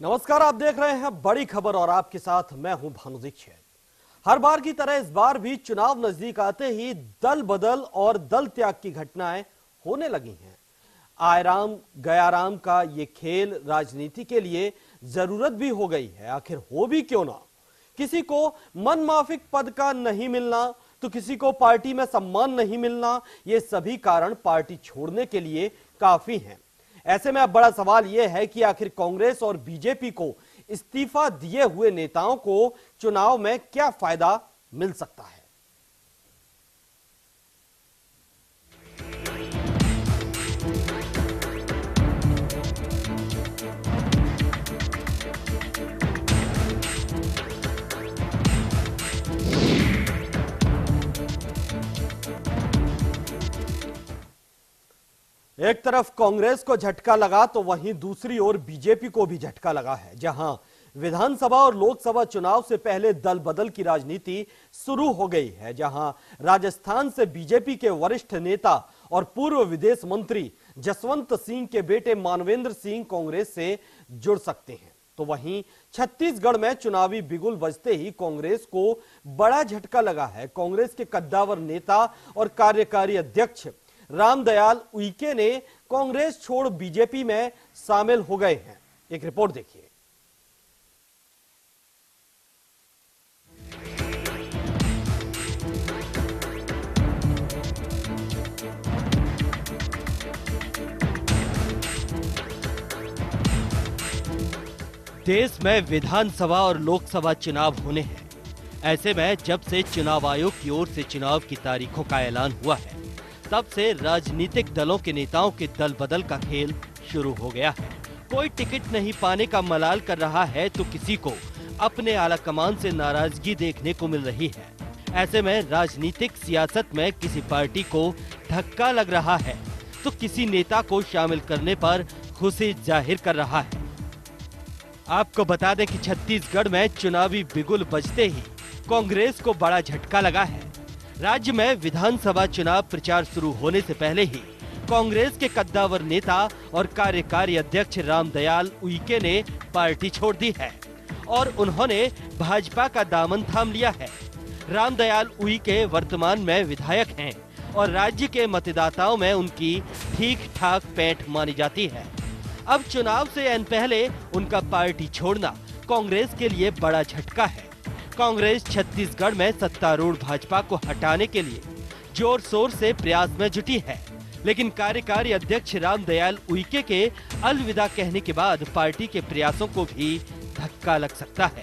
नमस्कार, आप देख रहे हैं बड़ी खबर और आपके साथ मैं हूं भानु दीक्षित। हर बार की तरह इस बार भी चुनाव नजदीक आते ही दल बदल और दल त्याग की घटनाएं होने लगी हैं। आयराम गयाराम का ये खेल राजनीति के लिए जरूरत भी हो गई है। आखिर हो भी क्यों ना, किसी को मनमाफिक पद का नहीं मिलना तो किसी को पार्टी में सम्मान नहीं मिलना, ये सभी कारण पार्टी छोड़ने के लिए काफी हैं। ऐसे में अब बड़ा सवाल यह है कि आखिर कांग्रेस और बीजेपी को इस्तीफा दिए हुए नेताओं को चुनाव में क्या फायदा मिल सकता है। एक तरफ कांग्रेस को झटका लगा तो वहीं दूसरी ओर बीजेपी को भी झटका लगा है, जहां विधानसभा और लोकसभा चुनाव से पहले दल बदल की राजनीति शुरू हो गई है। जहां राजस्थान से बीजेपी के वरिष्ठ नेता और पूर्व विदेश मंत्री जसवंत सिंह के बेटे मानवेंद्र सिंह कांग्रेस से जुड़ सकते हैं, तो वहीं छत्तीसगढ़ में चुनावी बिगुल बजते ही कांग्रेस को बड़ा झटका लगा है। कांग्रेस के कद्दावर नेता और कार्यकारी अध्यक्ष रामदयाल उइके ने कांग्रेस छोड़ बीजेपी में शामिल हो गए हैं। एक रिपोर्ट देखिए। देश में विधानसभा और लोकसभा चुनाव होने हैं। ऐसे में जब से चुनाव आयोग की ओर से चुनाव की तारीखों का ऐलान हुआ है, तब से राजनीतिक दलों के नेताओं के दल बदल का खेल शुरू हो गया है। कोई टिकट नहीं पाने का मलाल कर रहा है तो किसी को अपने आलाकमान से नाराजगी देखने को मिल रही है। ऐसे में राजनीतिक सियासत में किसी पार्टी को धक्का लग रहा है तो किसी नेता को शामिल करने पर खुशी जाहिर कर रहा है। आपको बता दें कि छत्तीसगढ़ में चुनावी बिगुल बजते ही कांग्रेस को बड़ा झटका लगा है। राज्य में विधानसभा चुनाव प्रचार शुरू होने से पहले ही कांग्रेस के कद्दावर नेता और कार्यकारी अध्यक्ष रामदयाल उइके ने पार्टी छोड़ दी है और उन्होंने भाजपा का दामन थाम लिया है। रामदयाल उइके वर्तमान में विधायक हैं और राज्य के मतदाताओं में उनकी ठीक ठाक पैठ मानी जाती है। अब चुनाव से ऐन पहले उनका पार्टी छोड़ना कांग्रेस के लिए बड़ा झटका है। कांग्रेस छत्तीसगढ़ में सत्तारूढ़ भाजपा को हटाने के लिए जोर शोर से प्रयास में जुटी है, लेकिन कार्यकारी अध्यक्ष रामदयाल उइके के अलविदा कहने के बाद पार्टी के प्रयासों को भी धक्का लग सकता है।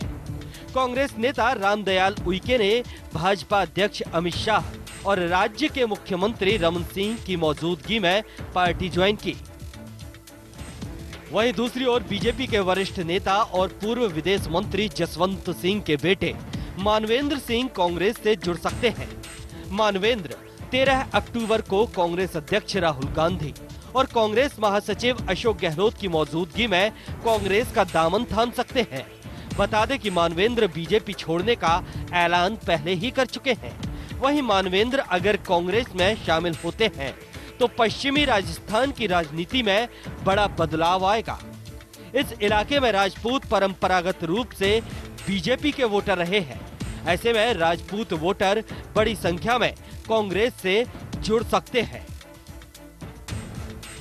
कांग्रेस नेता रामदयाल उइके ने भाजपा अध्यक्ष अमित शाह और राज्य के मुख्यमंत्री रमन सिंह की मौजूदगी में पार्टी ज्वाइन की। वहीं दूसरी ओर बीजेपी के वरिष्ठ नेता और पूर्व विदेश मंत्री जसवंत सिंह के बेटे मानवेंद्र सिंह कांग्रेस से जुड़ सकते हैं। मानवेंद्र 13 अक्टूबर को कांग्रेस अध्यक्ष राहुल गांधी और कांग्रेस महासचिव अशोक गहलोत की मौजूदगी में कांग्रेस का दामन थाम सकते हैं। बता दें कि मानवेंद्र बीजेपी छोड़ने का ऐलान पहले ही कर चुके हैं। वहीं मानवेंद्र अगर कांग्रेस में शामिल होते हैं तो पश्चिमी राजस्थान की राजनीति में बड़ा बदलाव आएगा। इस इलाके में राजपूत परंपरागत रूप से बीजेपी के वोटर रहे हैं। ऐसे में राजपूत वोटर बड़ी संख्या में कांग्रेस से जुड़ सकते हैं।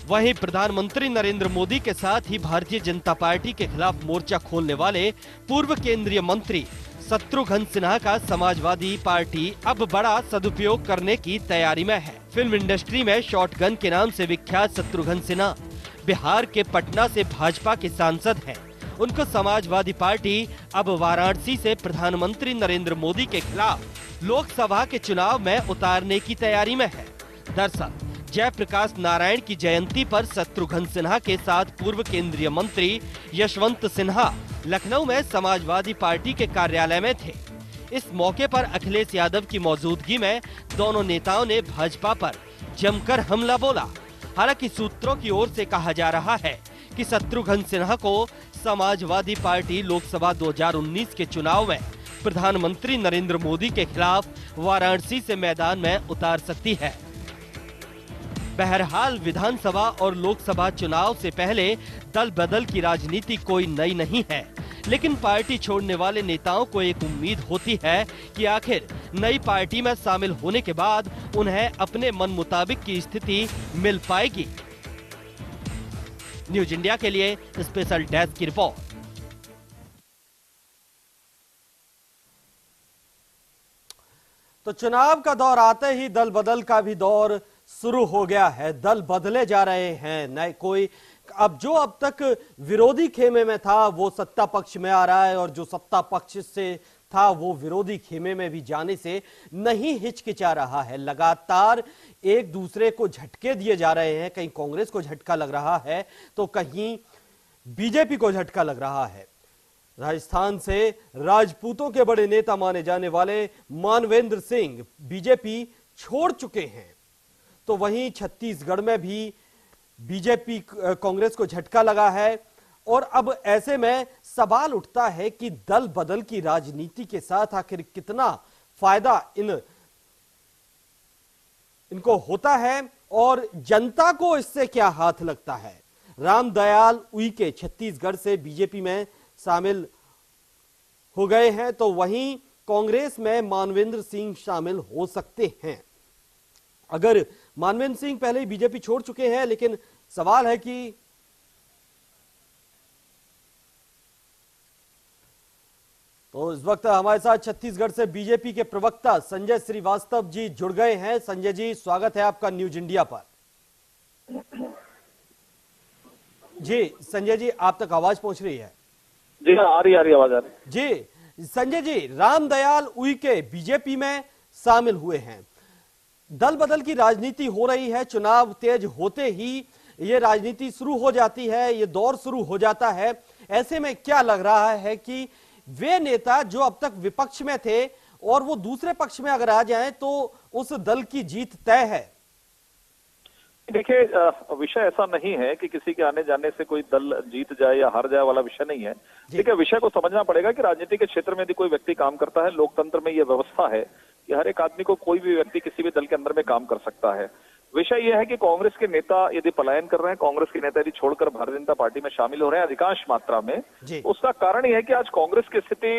वहीं प्रधानमंत्री नरेंद्र मोदी के साथ ही भारतीय जनता पार्टी के खिलाफ मोर्चा खोलने वाले पूर्व केंद्रीय मंत्री शत्रुघ्न सिन्हा का समाजवादी पार्टी अब बड़ा सदुपयोग करने की तैयारी में है। फिल्म इंडस्ट्री में शॉटगन के नाम से विख्यात शत्रुघ्न सिन्हा बिहार के पटना से भाजपा के सांसद हैं। उनको समाजवादी पार्टी अब वाराणसी से प्रधानमंत्री नरेंद्र मोदी के खिलाफ लोकसभा के चुनाव में उतारने की तैयारी में है। दरअसल जयप्रकाश नारायण की जयंती पर शत्रुघ्न सिन्हा के साथ पूर्व केंद्रीय मंत्री यशवंत सिन्हा लखनऊ में समाजवादी पार्टी के कार्यालय में थे। इस मौके पर अखिलेश यादव की मौजूदगी में दोनों नेताओं ने भाजपा पर जमकर हमला बोला। हालांकि सूत्रों की ओर से कहा जा रहा है कि शत्रुघ्न सिन्हा को समाजवादी पार्टी लोकसभा 2019 के चुनाव में प्रधानमंत्री नरेंद्र मोदी के खिलाफ वाराणसी से मैदान में उतार सकती है। बहरहाल विधानसभा और लोकसभा चुनाव से पहले दल बदल की राजनीति कोई नई नहीं है, लेकिन पार्टी छोड़ने वाले नेताओं को एक उम्मीद होती है कि आखिर नई पार्टी में शामिल होने के बाद उन्हें अपने मन मुताबिक की स्थिति मिल पाएगी। न्यूज इंडिया के लिए स्पेशल डेस्क की रिपोर्ट। तो चुनाव का दौर आते ही दल बदल का भी दौर शुरू हो गया है। दल बदले जा रहे हैं, नए कोई अब तक विरोधी खेमे में था वो सत्ता पक्ष में आ रहा है, और जो सत्ता पक्ष से था वो विरोधी खेमे में भी जाने से नहीं हिचकिचा रहा है। लगातार एक दूसरे को झटके दिए जा रहे हैं, कहीं कांग्रेस को झटका लग रहा है तो कहीं बीजेपी को झटका लग रहा है। राजस्थान से राजपूतों के बड़े नेता माने जाने वाले मानवेंद्र सिंह बीजेपी छोड़ चुके हैं, तो वहीं छत्तीसगढ़ में भी बीजेपी कांग्रेस को झटका लगा है। और अब ऐसे में सवाल उठता है कि दल बदल की राजनीति के साथ आखिर कितना फायदा इनको होता है और जनता को इससे क्या हाथ लगता है। रामदयाल उइके छत्तीसगढ़ से बीजेपी में शामिल हो गए हैं, तो वहीं कांग्रेस में मानवेंद्र सिंह शामिल हो सकते हैं। अगर मानवेंद्र सिंह पहले ही बीजेपी छोड़ चुके हैं, लेकिन सवाल है कि तो इस वक्त हमारे साथ छत्तीसगढ़ से बीजेपी के प्रवक्ता संजय श्रीवास्तव जी जुड़ गए हैं। संजय जी, स्वागत है आपका न्यूज इंडिया पर। जी संजय जी, आप तक आवाज पहुंच रही है? जी हाँ, आ रही आवाज आ रही। जी संजय जी, रामदयाल उइके बीजेपी में शामिल हुए हैं, दल बदल की राजनीति हो रही है। चुनाव तेज होते ही ये राजनीति शुरू हो जाती है, ये दौर शुरू हो जाता है। ऐसे में क्या लग रहा है कि वे नेता जो अब तक विपक्ष में थे और वो दूसरे पक्ष में अगर आ जाएं तो उस दल की जीत तय है? देखिए, विषय ऐसा नहीं है कि किसी के आने जाने से कोई दल जीत जाए या हार जाए वाला विषय नहीं है। देखिए, विषय को समझना पड़ेगा कि राजनीति के क्षेत्र में यदि कोई व्यक्ति काम करता है, लोकतंत्र में यह व्यवस्था है कि हर एक आदमी को कोई भी व्यक्ति किसी भी दल के अंदर में काम कर सकता है। विषय यह है कि कांग्रेस के नेता यदि पलायन कर रहे हैं, कांग्रेस के नेता यदि छोड़कर भारतीय जनता पार्टी में शामिल हो रहे हैं अधिकांश मात्रा में, उसका कारण यह है कि आज कांग्रेस की स्थिति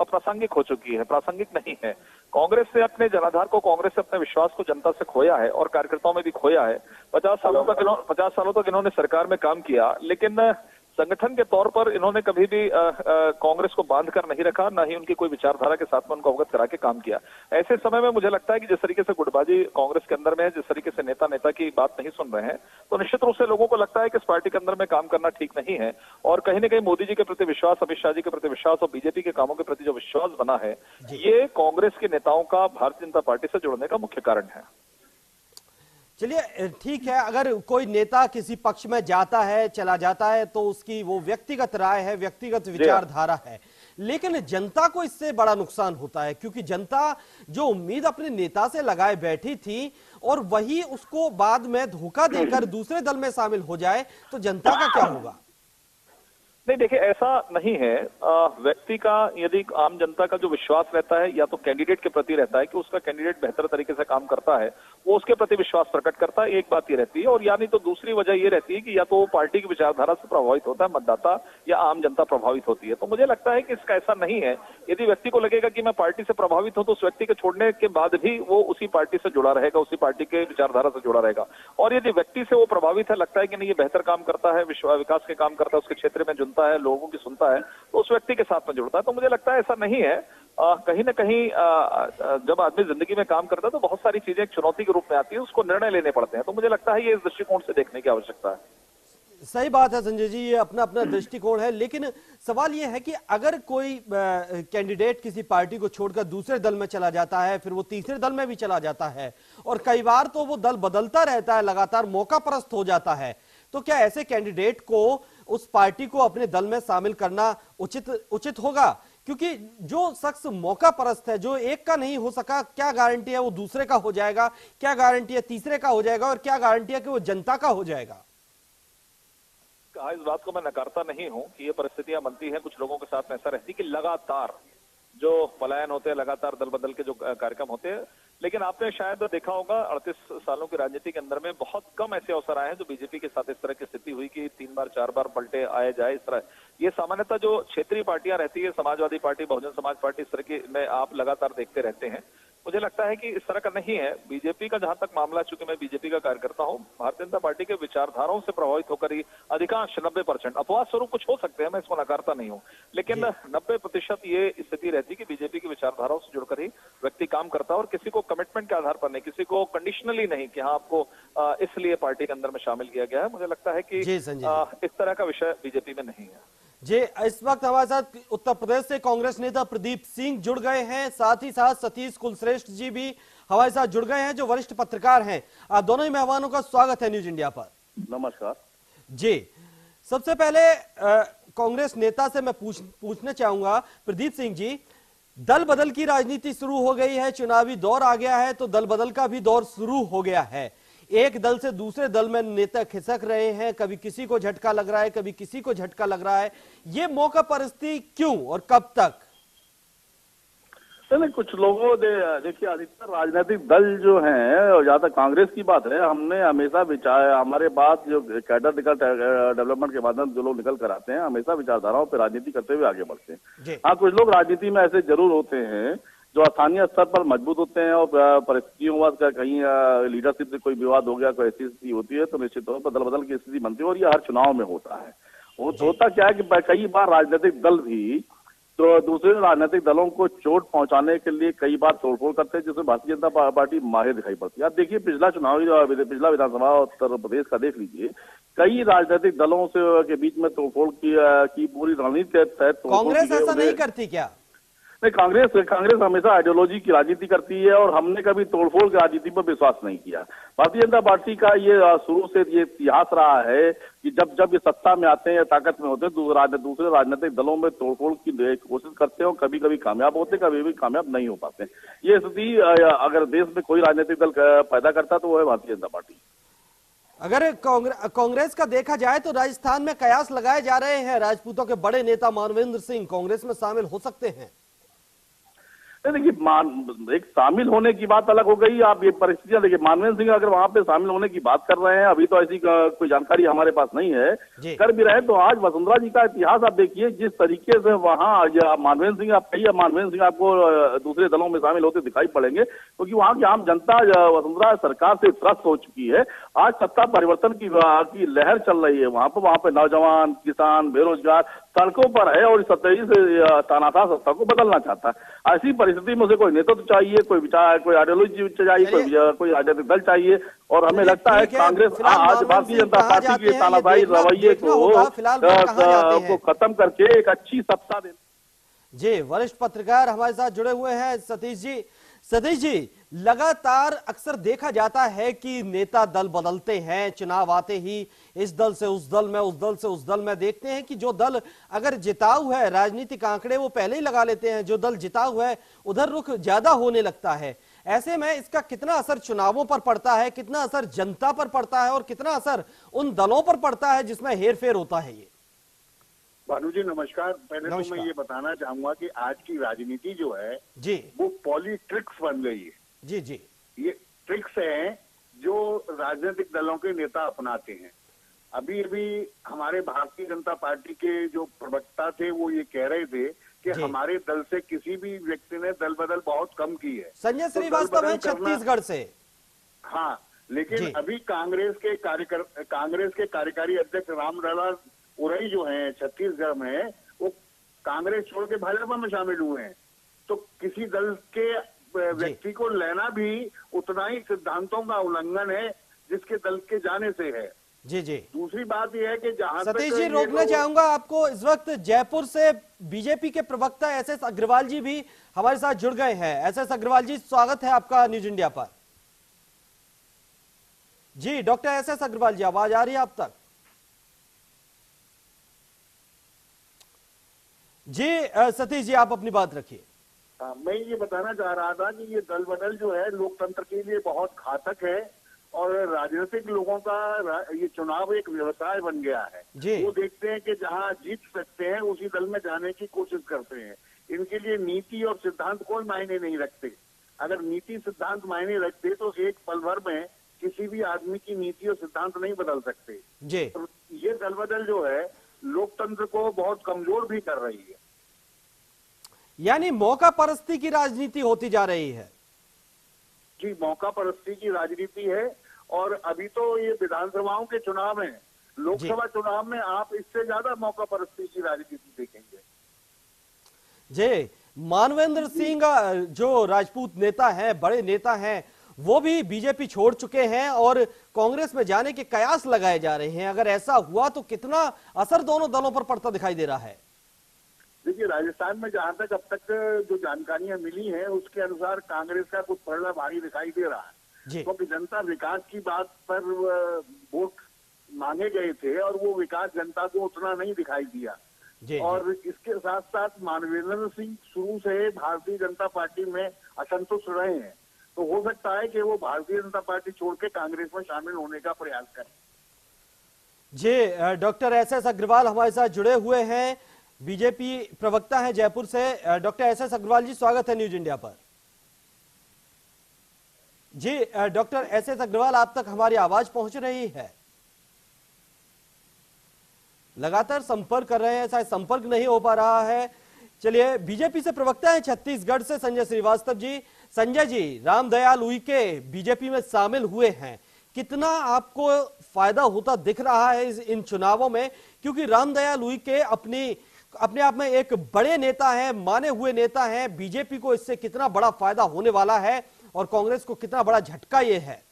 अप्रासंगिक हो चुकी है, प्रासंगिक नहीं है। कांग्रेस से अपने जनाधार को, कांग्रेस से अपने विश्वास को जनता से खोया है और कार्यकर्ताओं में भी खोया है। 50 सालों तक इन्होंने सरकार में काम किया, लेकिन संगठन के तौर पर इन्होंने कभी भी कांग्रेस को बांध कर नहीं रखा, ना ही उनकी कोई विचारधारा के साथ में उनको अवगत करा के काम किया। ऐसे समय में मुझे लगता है कि जिस तरीके से गुटबाजी कांग्रेस के अंदर में है, जिस तरीके से नेता की बात नहीं सुन रहे हैं, तो निश्चित रूप से लोगों को लगता है कि इस पार्टी के अंदर में काम करना ठीक नहीं है। और कहीं न कहीं मोदी जी के प्रति विश्वास, अमित शाह जी के प्रति विश्वास और बीजेपी के कामों के प्रति जो विश्वास बना है, ये कांग्रेस के नेताओं का भारतीय जनता पार्टी से जुड़ने का मुख्य कारण है। चलिए ठीक है, अगर कोई नेता किसी पक्ष में जाता है, चला जाता है, तो उसकी वो व्यक्तिगत राय है, व्यक्तिगत विचारधारा है, लेकिन जनता को इससे बड़ा नुकसान होता है, क्योंकि जनता जो उम्मीद अपने नेता से लगाए बैठी थी और वही उसको बाद में धोखा देकर दूसरे दल में शामिल हो जाए, तो जनता का क्या होगा? नहीं, देखिए, ऐसा नहीं है। व्यक्ति का यदि आम जनता का जो विश्वास रहता है या तो कैंडिडेट के प्रति रहता है कि उसका कैंडिडेट बेहतर तरीके से काम करता है, वो उसके प्रति विश्वास प्रकट करता है, एक बात ये रहती है। और यानी तो दूसरी वजह ये रहती है कि या तो वो पार्टी की विचारधारा से प्रभावित होता है मतदाता, या आम जनता प्रभावित होती है। तो मुझे लगता है कि इसका ऐसा नहीं है। यदि व्यक्ति को लगेगा कि मैं पार्टी से प्रभावित हूं, तो उस व्यक्ति के छोड़ने के बाद भी वो उसी पार्टी से जुड़ा रहेगा, उसी पार्टी के विचारधारा से जुड़ा रहेगा। और यदि व्यक्ति से वो प्रभावित है, लगता है कि नहीं ये बेहतर काम करता है, विकास के काम करता है, उसके क्षेत्र में चुनता है, लोगों की सुनता है, तो उस व्यक्ति के साथ में जुड़ता है। तो मुझे लगता है ऐसा नहीं है। कहीं ना कहीं जब आदमी जिंदगी में काम करता है तो बहुत सारी चीजें एक चुनौती के रूप में आती है, उसको निर्णय लेने पड़ते हैं। तो मुझे लगता है ये इस दृष्टिकोण से देखने की आवश्यकता है। सही बात है संजय जी, ये अपना अपना दृष्टिकोण है, लेकिन सवाल ये है कि अगर कोई कैंडिडेट किसी पार्टी को छोड़कर दूसरे दल में चला जाता है, फिर वो तीसरे दल में भी चला जाता है, और कई बार तो वो दल बदलता रहता है, लगातार मौका परस्त हो जाता है, तो क्या ऐसे कैंडिडेट को उस पार्टी को अपने दल में शामिल करना उचित होगा? क्योंकि जो शख्स मौका परस्त है, जो एक का नहीं हो सका, क्या गारंटी है वो दूसरे का हो जाएगा, क्या गारंटी है तीसरे का हो जाएगा, और क्या गारंटी है कि वो जनता का हो जाएगा? इस बात को मैं नकारता नहीं हूं कि ये परिस्थितियां बनती हैं, कुछ लोगों के साथ में ऐसा रहती है कि लगातार जो पलायन होते हैं, लगातार दल बदल के जो कार्यक्रम होते हैं, लेकिन आपने शायद देखा होगा 38 सालों की राजनीति के अंदर में बहुत कम ऐसे अवसर आए हैं जो बीजेपी के साथ इस तरह की स्थिति हुई कि 3 बार 4 बार पलटे आए जाए इस तरह। ये सामान्यतः जो क्षेत्रीय पार्टियां रहती है, समाजवादी पार्टी, बहुजन समाज पार्टी, इस तरह की में आप लगातार देखते रहते हैं। मुझे लगता है कि इस तरह का नहीं है। बीजेपी का जहां तक मामला, चूंकि मैं बीजेपी का कार्यकर्ता हूं, भारतीय जनता पार्टी के विचारधाराओं से प्रभावित होकर ही अधिकांश 90%, अपवाद स्वरूप कुछ हो सकते हैं, मैं इसको नकारता नहीं हूं, लेकिन 90% ये स्थिति रहती है कि बीजेपी की विचारधाराओं से जुड़कर ही व्यक्ति काम करता है और किसी को कमिटमेंट के आधार पर नहीं, किसी को कंडीशनली नहीं कि हाँ आपको इसलिए पार्टी के अंदर में शामिल किया गया है। मुझे लगता है कि इस तरह का विषय बीजेपी में नहीं है। जी, इस वक्त हमारे साथ उत्तर प्रदेश से कांग्रेस नेता प्रदीप सिंह जुड़ गए हैं, साथ ही साथ सतीश कुलश्रेष्ठ जी भी हमारे साथ जुड़ गए हैं जो वरिष्ठ पत्रकार हैं। आप दोनों ही मेहमानों का स्वागत है न्यूज इंडिया पर। नमस्कार जी, सबसे पहले कांग्रेस नेता से मैं पूछना चाहूंगा, प्रदीप सिंह जी, दल बदल की राजनीति शुरू हो गई है, चुनावी दौर आ गया है तो दल बदल का भी दौर शुरू हो गया है। एक दल से दूसरे दल में नेता खिसक रहे हैं, कभी किसी को झटका लग रहा है, कभी किसी को झटका लग रहा है। ये मौका परिस्थिति क्यों और कब तक? नहीं, कुछ लोगों देखिए, अधिकतर राजनीतिक दल जो हैं, जहाँ तक कांग्रेस की बात है, हमने हमेशा विचार, हमारे बाद जो कैडर डेवलपमेंट के माध्यम जो लोग निकल कर आते हैं, हमेशा विचारधाराओं पर राजनीति करते हुए आगे बढ़ते हैं। हाँ, कुछ लोग राजनीति में ऐसे जरूर होते हैं जो स्थानीय स्तर पर मजबूत होते हैं और परिस्थितियों का कहीं लीडरशिप से कोई विवाद हो गया, कोई ऐसी स्थिति होती है तो निश्चित तौर पर दल बदल की स्थिति बनती है और ये हर चुनाव में होता है। होता क्या है कि कई बार राजनीतिक दल भी तो दूसरे राजनीतिक दलों को चोट पहुंचाने के लिए कई बार तोड़फोड़ करते हैं, जिसमें भारतीय जनता पार्टी माहिर दिखाई पड़ती है। आप देखिए, पिछला विधानसभा उत्तर प्रदेश का देख लीजिए, कई राजनीतिक दलों से के बीच में तोड़फोड़ की पूरी रणनीति के तहत कांग्रेस ऐसा नहीं करती क्या? नहीं, कांग्रेस हमेशा आइडियोलॉजी की राजनीति करती है और हमने कभी तोड़फोड़ की राजनीति पर विश्वास नहीं किया। भारतीय जनता पार्टी का ये शुरू से ये इतिहास रहा है कि जब ये सत्ता में आते हैं या ताकत में होते हैं, दूसरे राजनीतिक दलों में तोड़फोड़ की कोशिश करते हैं और कभी कभी कामयाब होते हैं, कभी भी कामयाब नहीं हो पाते। ये स्थिति अगर देश में कोई राजनीतिक दल पैदा करता तो वो है भारतीय जनता पार्टी। अगर कांग्रेस का देखा जाए तो राजस्थान में कयास लगाए जा रहे हैं, राजपूतों के बड़े नेता मानवेंद्र सिंह कांग्रेस में शामिल हो सकते हैं। देखिए, एक शामिल होने की बात अलग हो गई। आप ये परिस्थितियां देखिए, मानवेंद्र सिंह अगर वहां पे शामिल होने की बात कर रहे हैं, अभी तो ऐसी कोई जानकारी हमारे पास नहीं है, कर भी रहे तो आज वसुंधरा जी का इतिहास आप देखिए, जिस तरीके से वहां मानवेंद्र सिंह आपको दूसरे दलों में शामिल होते दिखाई पड़ेंगे, क्योंकि वहां की आम जनता वसुंधरा सरकार से त्रस्त हो चुकी है। आज सत्ता परिवर्तन की लहर चल रही है वहां पे नौजवान, किसान, बेरोजगार सड़कों पर है और सत्ता से तानाशाह सत्ता को बदलना चाहता है। ऐसी परिस्थिति में उसे कोई नेतृत्व चाहिए, कोई विचार, कोई आइडियोलॉजी चाहिए, कोई राजनीतिक दल चाहिए और हमें लगता है कांग्रेस आज भारतीय जनता पार्टी के तानाशाही रवैये को खत्म करके एक अच्छी सत्ता दे। जी, वरिष्ठ पत्रकार हमारे साथ जुड़े हुए हैं सतीश जी। सतीश जी, लगातार अक्सर देखा जाता है कि नेता दल बदलते हैं, चुनाव आते ही इस दल से उस दल में, उस दल से उस दल में। देखते हैं कि जो दल अगर जिताऊ है, राजनीतिक आंकड़े वो पहले ही लगा लेते हैं, जो दल जिताऊ है उधर रुख ज्यादा होने लगता है। ऐसे में इसका कितना असर चुनावों पर पड़ता है, कितना असर जनता पर पड़ता है और कितना असर उन दलों पर पड़ता है जिसमें हेरफेर होता है? ये भानु जी नमस्कार। पहले तो मैं ये बताना चाहूंगा कि आज की राजनीति जो है जी वो पॉलिट्रिक्स बन गई है। जी जी, ये ट्रिक्स हैं जो राजनीतिक दलों के नेता अपनाते हैं। अभी हमारे भारतीय जनता पार्टी के जो प्रवक्ता थे वो ये कह रहे थे कि हमारे दल से किसी भी व्यक्ति ने दल बदल बहुत कम की है। संजय श्रीवास्तव है छत्तीसगढ़ से। हाँ, लेकिन अभी कांग्रेस के कार्यकारी अध्यक्ष रामलला उरई जो हैं छत्तीसगढ़ में, वो कांग्रेस छोड़ के भाजपा में शामिल हुए हैं। तो किसी दल के व्यक्ति को लेना भी उतना ही सिद्धांतों का उल्लंघन है जिसके दल के जाने से है। जी जी, दूसरी बात यह है कि जहां सतीश जी रोकना चाहूंगा आपको, इस वक्त जयपुर से बीजेपी के प्रवक्ता एसएस अग्रवाल जी भी हमारे साथ जुड़ गए हैं। एसएस अग्रवाल जी, स्वागत है आपका न्यूज इंडिया पर। जी डॉक्टर एसएस अग्रवाल जी, आवाज आ रही है आप तक? जी सतीश जी, आप अपनी बात रखिए। मैं ये बताना चाह रहा था कि ये दल बदल जो है लोकतंत्र के लिए बहुत घातक है और राजनीतिक लोगों का ये चुनाव एक व्यवसाय बन गया है। वो देखते हैं कि जहां जीत सकते हैं उसी दल में जाने की कोशिश करते हैं। इनके लिए नीति और सिद्धांत कोई मायने नहीं रखते। अगर नीति सिद्धांत मायने रखते तो एक पल भर में किसी भी आदमी की नीति और सिद्धांत नहीं बदल सकते जी। तो ये दल बदल जो है लोकतंत्र को बहुत कमजोर भी कर रही है। यानी मौका परस्ती की राजनीति होती जा रही है। जी, मौका परस्ती की राजनीति है। और अभी तो ये विधानसभाओं के चुनाव हैं, लोकसभा चुनाव में आप इससे ज्यादा मौका परस्ती की राजनीति देखेंगे। जी, मानवेंद्र सिंह जो राजपूत नेता हैं, बड़े नेता हैं, वो भी बीजेपी छोड़ चुके हैं और कांग्रेस में जाने के कयास लगाए जा रहे हैं। अगर ऐसा हुआ तो कितना असर दोनों दलों पर पड़ता दिखाई दे रहा है? देखिए, राजस्थान में जहां तक अब तक जो जानकारियां मिली हैं उसके अनुसार कांग्रेस का कुछ पलड़ा भारी दिखाई दे रहा है, क्योंकि जनता विकास की बात पर वोट मांगे गए थे और वो विकास जनता को उतना नहीं दिखाई दिया। और इसके साथ साथ मानवेंद्र सिंह शुरू से भारतीय जनता पार्टी में असंतुष्ट रहे हैं, तो हो सकता है कि वो भारतीय जनता पार्टी छोड़ के कांग्रेस में शामिल होने का प्रयास करें। जी, डॉक्टर एस.एस. अग्रवाल हमारे साथ जुड़े हुए हैं, बीजेपी प्रवक्ता हैं जयपुर से। Doctor SS. अग्रवाल जी, स्वागत है न्यूज इंडिया पर। जी डॉक्टर एस.एस. अग्रवाल, आप तक हमारी आवाज पहुंच रही है? लगातार संपर्क कर रहे हैं, शायद संपर्क नहीं हो पा रहा है। चलिए, बीजेपी से प्रवक्ता है छत्तीसगढ़ से संजय श्रीवास्तव जी। संजय जी, रामदयाल उइके बीजेपी में शामिल हुए हैं, कितना आपको फायदा होता दिख रहा है इन चुनावों में? क्योंकि रामदयाल उइके अपने आप में एक बड़े नेता हैं, माने हुए नेता हैं। बीजेपी को इससे कितना बड़ा फायदा होने वाला है और कांग्रेस को कितना बड़ा झटका ये है?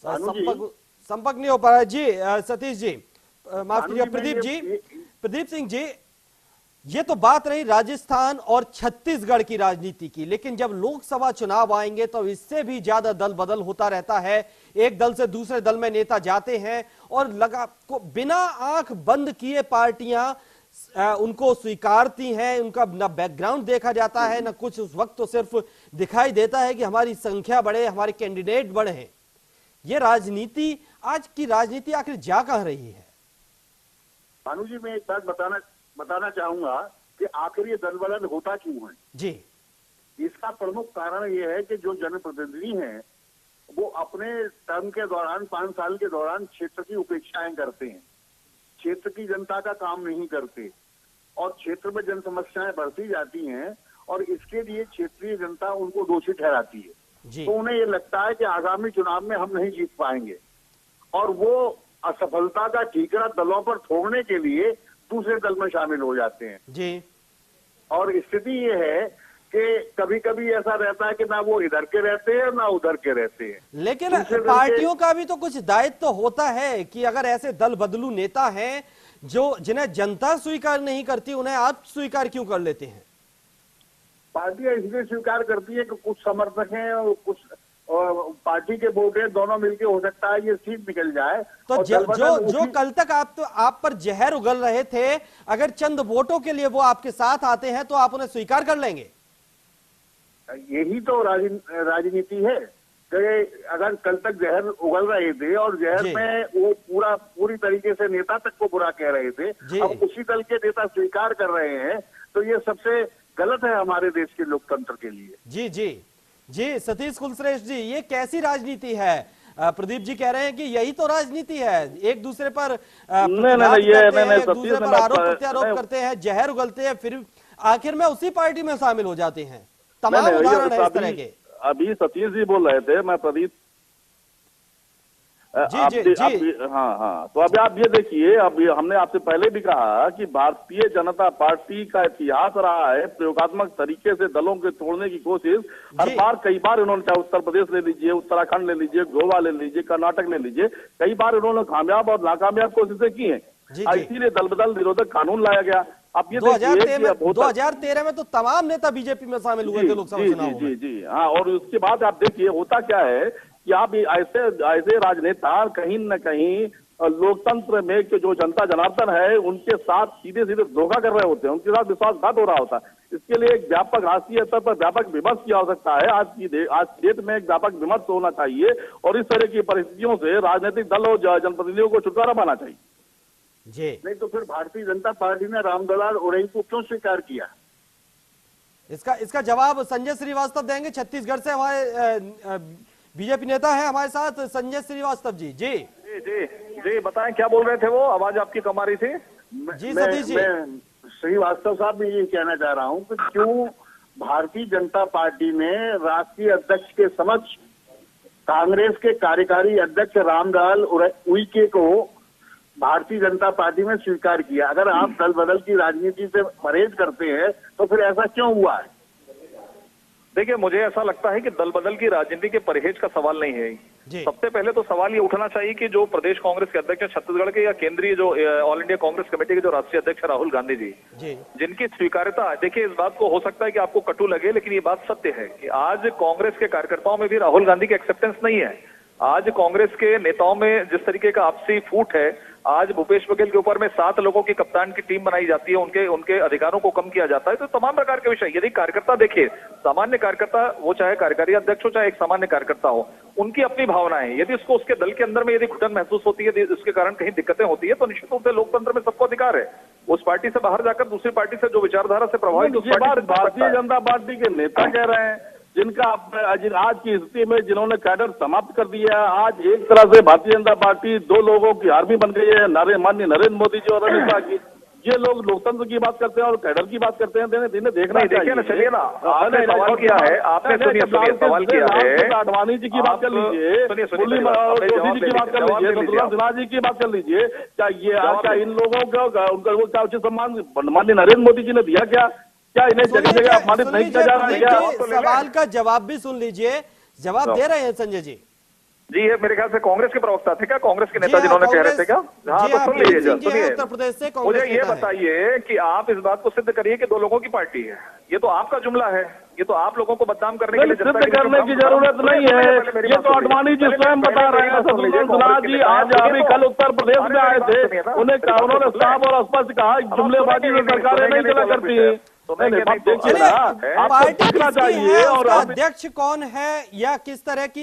संपर्क नहीं हो पा रहा है। जी सतीश जी, माफ कीजिए, प्रदीप सिंह जी, ये तो बात रही राजस्थान और छत्तीसगढ़ की राजनीति की, लेकिन जब लोकसभा चुनाव आएंगे तो इससे भी ज्यादा दल बदल होता रहता है। एक दल से दूसरे दल में नेता जाते हैं और बिना आंख बंद किए पार्टियां उनको स्वीकारती हैं। उनका ना बैकग्राउंड देखा जाता है ना कुछ। उस वक्त तो सिर्फ दिखाई देता है कि हमारी संख्या बढ़े, हमारे कैंडिडेट बढ़े हैं। ये राजनीति, आज की राजनीति आखिर जा कहां रही है? भानु जी, मैं एक बात बताना चाहूंगा कि आखिर ये दल बदल होता क्यों है। जी, इसका प्रमुख कारण ये है कि जो जनप्रतिनिधि हैं वो अपने टर्म के दौरान 5 साल के दौरान क्षेत्र की उपेक्षाएं करते हैं, क्षेत्र की जनता का काम नहीं करते और क्षेत्र में जन समस्याएं बढ़ती जाती हैं और इसके लिए क्षेत्रीय जनता उनको दोषी ठहराती है। तो उन्हें ये लगता है कि आगामी चुनाव में हम नहीं जीत पाएंगे और वो असफलता का ठीकरा दलों पर थोपने के लिए दूसरे दल में शामिल हो जाते हैं। जी, और स्थिति ये है कि कभी कभी ऐसा रहता है कि ना वो इधर के रहते हैं ना उधर के रहते हैं। लेकिन पार्टियों का भी तो कुछ दायित्व तो होता है कि अगर ऐसे दल बदलू नेता हैं जो जिन्हें जनता स्वीकार नहीं करती, उन्हें आप स्वीकार क्यों कर लेते हैं? पार्टियां इसलिए स्वीकार करती है कि कुछ समर्थक हैं और कुछ पार्टी के वोट है, दोनों मिलके हो सकता है ये सीट निकल जाए। तो जो कल तक आप पर जहर उगल रहे थे, अगर चंद वोटों के लिए वो आपके साथ आते हैं तो आप उन्हें स्वीकार कर लेंगे? यही तो राजनीति है कि अगर कल तक जहर उगल रहे थे और जहर में वो पूरी तरीके से नेता तक को बुरा कह रहे थे, अब उसी दल के नेता स्वीकार कर रहे हैं, तो ये सबसे गलत है हमारे देश के लोकतंत्र के लिए। जी जी जी, सतीश कुलश्रेष्ठ जी, ये कैसी राजनीति है? प्रदीप जी कह रहे हैं कि यही तो राजनीति है, एक दूसरे पर दूसरे पर आरोप प्रत्यारोप करते हैं, जहर उगलते हैं, फिर आखिर में उसी पार्टी में शामिल हो जाते हैं। तमाम उदाहरण है इस तरह के। अभी सतीश जी बोल रहे थे, मैं प्रदीप हाँ, तो अभी आप ये देखिए, अभी हमने आपसे पहले भी कहा कि भारतीय जनता पार्टी का इतिहास रहा है प्रयोगात्मक तरीके से दलों के तोड़ने की कोशिश। हर बार कई बार उन्होंने, चाहे उत्तर प्रदेश ले लीजिए, उत्तराखंड ले लीजिए, गोवा ले लीजिए, कर्नाटक ले लीजिए, कई बार उन्होंने कामयाब और नाकामयाब कोशिशें की हैं। इसीलिए दल बदल निरोधक कानून लाया गया। अब ये 2013 में तो तमाम नेता बीजेपी में शामिल हुए थे लोकसभा चुनाव में। जी हाँ, और उसके बाद आप देखिए होता क्या है कि आप ऐसे राजनेता कहीं न कहीं लोकतंत्र में कि जो जनता जनार्दन है उनके साथ सीधे सीधे धोखा कर रहे होते हैं, उनके साथ विश्वासघात हो रहा होता है। इसके लिए एक व्यापक राष्ट्रीय स्तर पर व्यापक विमर्श की आवश्यकता है। आज की डेट में एक व्यापक विमर्श होना चाहिए और इस तरह की परिस्थितियों से राजनीतिक दल और जनप्रतिनिधियों को छुटकारा पाना चाहिए। जी। नहीं तो फिर भारतीय जनता पार्टी ने रामदलाल उड़ई को क्यों स्वीकार किया? इसका जवाब संजय श्रीवास्तव देंगे। छत्तीसगढ़ से हमारे बीजेपी नेता है हमारे साथ, संजय श्रीवास्तव जी। जी जी जी बताएं, क्या बोल रहे थे वो? आवाज आपकी कम आ रही थी। जी सतीश जी। मैं श्रीवास्तव साहब भी ये कहना चाह रहा हूं कि क्यों भारतीय जनता पार्टी ने राष्ट्रीय अध्यक्ष के समक्ष कांग्रेस के कार्यकारी अध्यक्ष रामदलाल उइके को भारतीय जनता पार्टी में स्वीकार किया? अगर आप दल बदल की राजनीति से परहेज करते हैं तो फिर ऐसा क्यों हुआ है? देखिए, मुझे ऐसा लगता है कि दल बदल की राजनीति के परहेज का सवाल नहीं है। सबसे पहले तो सवाल ये उठना चाहिए कि जो प्रदेश कांग्रेस के अध्यक्ष हैं छत्तीसगढ़ के, या केंद्रीय जो ऑल इंडिया कांग्रेस कमेटी के जो राष्ट्रीय अध्यक्ष राहुल गांधी जी, जिनकी स्वीकार्यता, देखिए इस बात को हो सकता है कि आपको कटु लगे, लेकिन ये बात सत्य है कि आज कांग्रेस के कार्यकर्ताओं में भी राहुल गांधी की एक्सेप्टेंस नहीं है। आज कांग्रेस के नेताओं में जिस तरीके का आपसी फूट है, आज भूपेश बघेल के ऊपर में 7 लोगों की कप्तान की टीम बनाई जाती है, उनके अधिकारों को कम किया जाता है, तो तमाम प्रकार के विषय। यदि कार्यकर्ता देखिए, सामान्य कार्यकर्ता, वो चाहे कार्यकारी अध्यक्ष हो चाहे एक सामान्य कार्यकर्ता हो, उनकी अपनी भावनाएं, यदि उसको उसके दल के अंदर में यदि घुटन महसूस होती है, उसके कारण कहीं दिक्कतें होती है, तो निश्चित रूप से लोकतंत्र में सबको अधिकार है उस पार्टी से बाहर जाकर दूसरी पार्टी से जो विचारधारा से प्रभावित, भारतीय जनता पार्टी के नेता कह रहे हैं, जिनका आज की स्थिति में जिन्होंने कैडर समाप्त कर दिया है। आज एक तरह से भारतीय जनता पार्टी 2 लोगों की आर्मी बन गई है, माननीय नरेंद्र मोदी जी और अमित शाह की। ये लोग लोकतंत्र की बात करते हैं और कैडर की बात करते हैं, देखना देखिए ना, चलिए ना, आपने सवाल किया है, आपने सवाल किया है, आडवाणी जी की बात कर लीजिए, जोशी जी की बात कर लीजिए, शत्रुघ्न सिन्हा जी की बात कर लीजिए। क्या इन लोगों को उनका उचित सम्मान माननीय नरेंद्र मोदी जी ने दिया? क्या इन्हें जगह जगह अपमानित नहीं किया जा रहा है क्या? सवाल का जवाब भी सुन लीजिए, जवाब दे रहे हैं संजय जी। जी, ये मेरे ख्याल से कांग्रेस के प्रवक्ता थे क्या, कांग्रेस के नेता जिन्होंने कह रहे थे क्या? हाँ, तो सुन लीजिए, सुनिए, उत्तर प्रदेश से मुझे ये बताइए कि आप इस बात को सिद्ध करिए कि 2 लोगों की पार्टी है। ये तो आपका जुमला है, ये तो आप लोगों को बदनाम करने के लिए सिद्ध करने की जरूरत नहीं है। ये तो आडवाणी जी स्वयं बता रहे हैं। शत्रुघ्न सिन्हा जी आज अभी कल उत्तर प्रदेश में आए थे, उन्होंने साफ और स्पष्ट कहा जुमलेबाजी में सरकारें नहीं चला करती। चाहिए और अध्यक्ष कौन है या किस तरह की,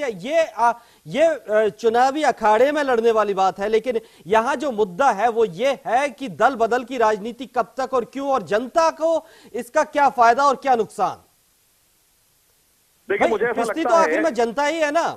ये चुनावी अखाड़े में लड़ने वाली बात है, लेकिन यहाँ जो मुद्दा है वो ये है कि दल बदल की राजनीति कब तक और क्यों, और जनता को इसका क्या फायदा और क्या नुकसान। देखिए, मुझे ऐसा लगता है, तो आखिर में जनता ही है ना।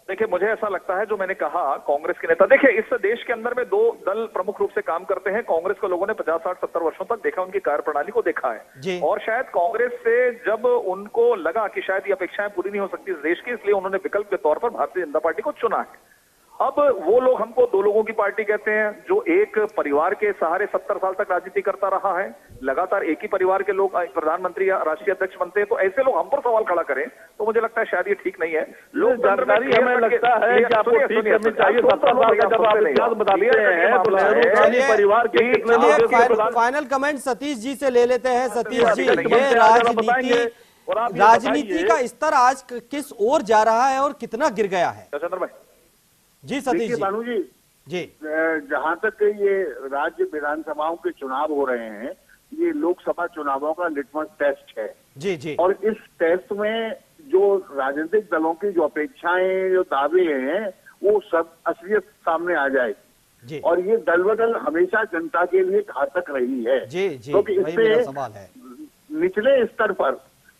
देखिए, मुझे ऐसा लगता है, जो मैंने कहा, कांग्रेस के नेता, देखिए इस देश के अंदर में 2 दल प्रमुख रूप से काम करते हैं। कांग्रेस को लोगों ने 50, 60, 70 वर्षों तक देखा, उनकी कार्यप्रणाली को देखा है, और शायद कांग्रेस से जब उनको लगा कि शायद ये अपेक्षाएं पूरी नहीं हो सकती इस देश की, इसलिए उन्होंने विकल्प के तौर पर भारतीय जनता पार्टी को चुना है। अब वो लोग हमको 2 लोगों की पार्टी कहते हैं, जो एक परिवार के सहारे 70 साल तक राजनीति करता रहा है, लगातार एक ही परिवार के लोग प्रधानमंत्री या राष्ट्रीय अध्यक्ष बनते हैं, तो ऐसे लोग हम पर सवाल खड़ा करें तो मुझे लगता है शायद ये ठीक नहीं है। लोग जानकारी हमें लगता है कि आपको ठीक करनी चाहिए। 70 साल का जब आप इतिहास बताते हैं, परिवार के फाइनल कमेंट सतीश जी से ले लेते हैं। सतीश जी, ये राजनीति का स्तर आज किस ओर जा रहा है और कितना गिर गया है? चंद्र भाई जी। सतीश जी, भानु जी, जहां तक ये राज्य विधानसभाओं के चुनाव हो रहे हैं, ये लोकसभा चुनावों का लिटमस टेस्ट है। जी जी। और इस टेस्ट में जो राजनीतिक दलों की जो अपेक्षाएं, जो दावे हैं, वो सब असलियत सामने आ जाएगी। और ये दल बदल हमेशा जनता के लिए घातक रही है। जी जी, क्योंकि इससे निचले स्तर पर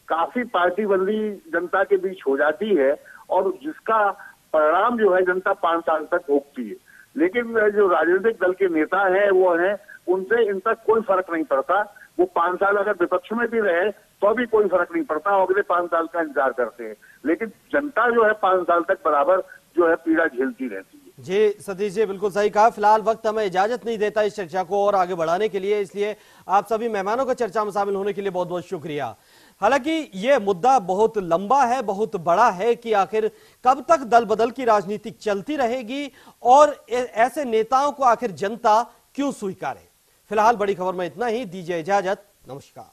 काफी पार्टी बंदी जनता के बीच हो जाती है, और जिसका परिणाम जो है जनता 5 साल तक भोगती है। लेकिन जो राजनीतिक दल के नेता हैं, वो हैं, उनसे इन तक कोई फर्क नहीं पड़ता। वो 5 साल अगर विपक्ष में भी रहे तो भी कोई फर्क नहीं पड़ता, अगले 5 साल का इंतजार करते हैं। लेकिन जनता जो है 5 साल तक बराबर जो है पीड़ा झेलती रहती है। जी सतीश जी, बिल्कुल सही कहा। फिलहाल वक्त हमें इजाजत नहीं देता इस चर्चा को और आगे बढ़ाने के लिए, इसलिए आप सभी मेहमानों का चर्चा में शामिल होने के लिए बहुत बहुत शुक्रिया। हालांकि ये मुद्दा बहुत लंबा है, बहुत बड़ा है कि आखिर कब तक दल बदल की राजनीति चलती रहेगी और ऐसे नेताओं को आखिर जनता क्यों स्वीकारे। फिलहाल बड़ी खबर में इतना ही, दीजिए इजाजत, नमस्कार।